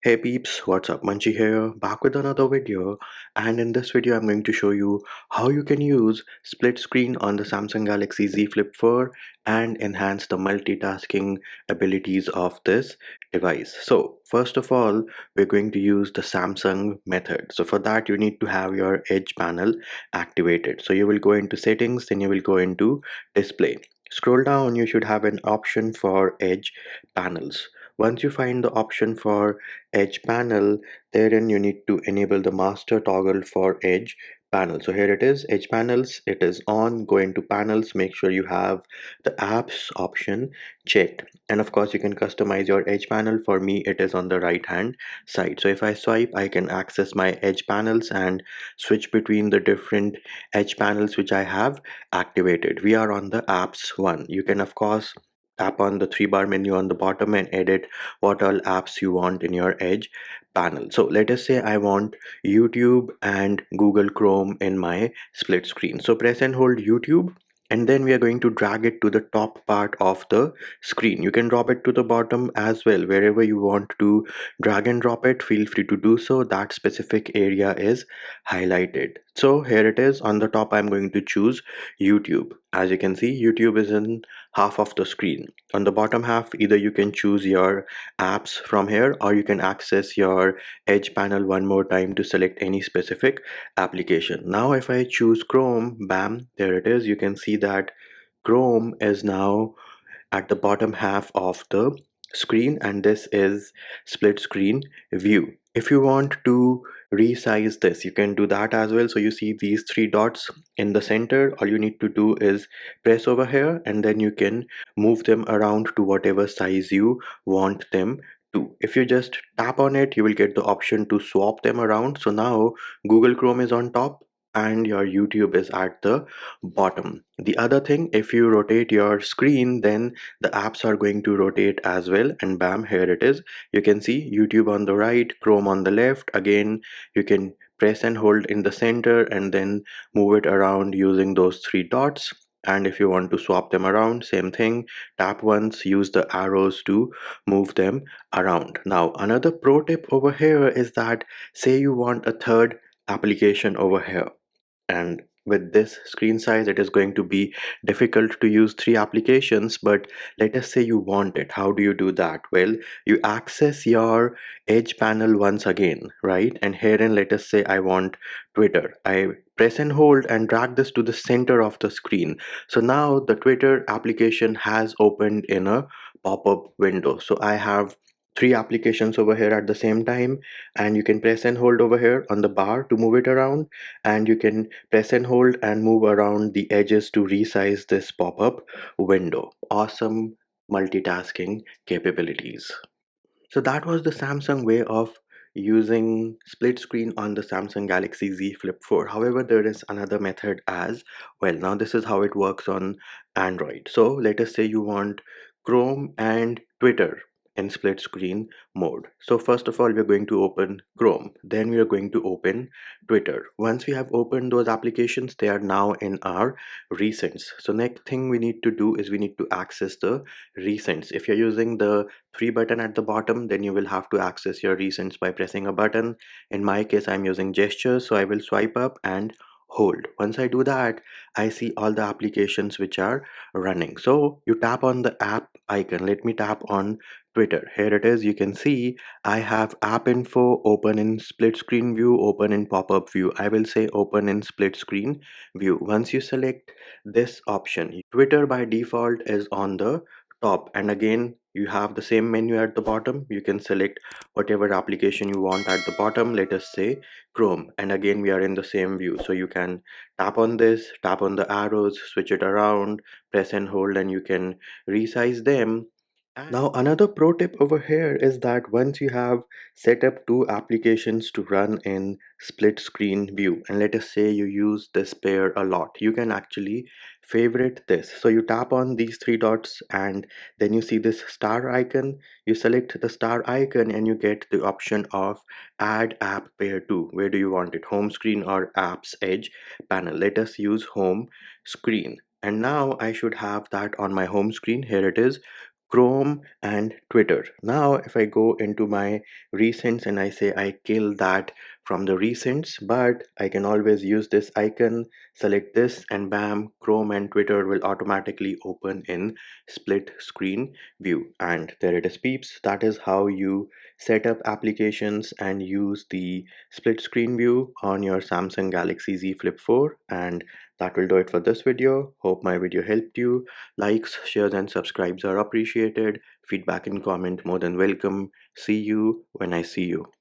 Hey peeps, what's up? Munchie here, back with another video. And in this video, I'm going to show you how you can use split screen on the Samsung Galaxy Z Flip 4 and enhance the multitasking abilities of this device. So first of all, we're going to use the Samsung method. So for that, you need to have your Edge panel activated. So you will go into settings, then you will go into display. Scroll down, you should have an option for Edge panels. Once you find the option for Edge panel, therein you need to enable the master toggle for Edge panel. So here it is, Edge panels, it is on. Go into panels, make sure you have the apps option checked, and of course you can customize your Edge panel. For me, it is on the right hand side, so if I swipe, I can access my Edge panels and switch between the different Edge panels which I have activated. We are on the apps one. You can of course tap on the three bar menu on the bottom and edit what all apps you want in your Edge panel. So let us say I want YouTube and Google Chrome in my split screen. So press and hold YouTube, and then we are going to drag it to the top part of the screen. You can drop it to the bottom as well. Wherever you want to drag and drop it, feel free to do so. That specific area is highlighted. So here it is on the top. I'm going to choose YouTube. As you can see, YouTube is in half of the screen. On the bottom half, either you can choose your apps from here, or you can access your Edge panel one more time to select any specific application. Now if I choose Chrome, bam, there it is. You can see that Chrome is now at the bottom half of the screen, and this is split screen view. If you want to resize this, you can do that as well. So you see these three dots in the center. All you need to do is press over here, and then you can move them around to whatever size you want them to. If you just tap on it, you will get the option to swap them around. So now Google Chrome is on top and your YouTube is at the bottom. The other thing, if you rotate your screen, then the apps are going to rotate as well, and bam, here it is. You can see YouTube on the right, Chrome on the left. Again, you can press and hold in the center and then move it around using those three dots. And if you want to swap them around, same thing, tap once, use the arrows to move them around. Now another pro tip over here is that, say you want a third application over here, and with this screen size it is going to be difficult to use three applications, but let us say you want it. How do you do that? Well, you access your Edge panel once again, right? And herein, let us say I want Twitter. I press and hold and drag this to the center of the screen. So now the Twitter application has opened in a pop-up window. So I have three applications over here at the same time, and you can press and hold over here on the bar to move it around, and you can press and hold and move around the edges to resize this pop-up window. Awesome multitasking capabilities. So that was the Samsung way of using split screen on the Samsung Galaxy Z Flip 4. However, there is another method as well. Now this is how it works on Android. So let us say you want Chrome and Twitter in split screen mode. So first of all, we're going to open Chrome. Then we are going to open Twitter. Once we have opened those applications, they are now in our recents. So next thing we need to do is we need to access the recents. If you're using the three button at the bottom, then you will have to access your recents by pressing a button. In my case, I'm using gestures, so I will swipe up and hold. Once I do that, I see all the applications which are running. So you tap on the app icon. Let me tap on Twitter. Here it is. You can see I have app info open in split screen view, open in pop-up view. I will say open in split screen view. Once you select this option, Twitter by default is on the top, and again you have the same menu at the bottom. You can select whatever application you want at the bottom. Let us say Chrome, and again we are in the same view. So you can tap on this, tap on the arrows, switch it around, press and hold, and you can resize them. Now another pro tip over here is that once you have set up two applications to run in split screen view, and let us say you use this pair a lot, you can actually favorite this. So you tap on these three dots and then you see this star icon. You select the star icon and you get the option of add app pair to. Where do you want it? Home screen or apps edge panel? Let us use home screen. And now I should have that on my home screen. Here it is, Chrome and Twitter. Now, if I go into my recents and I say I kill that from the recents, but I can always use this icon, select this, and bam, Chrome and Twitter will automatically open in split screen view. And there it is, peeps. That is how you set up applications and use the split screen view on your Samsung Galaxy Z Flip 4. And that will do it for this video. Hope my video helped you. Likes, shares, and subscribes are appreciated. Feedback and comment more than welcome. See you when I see you.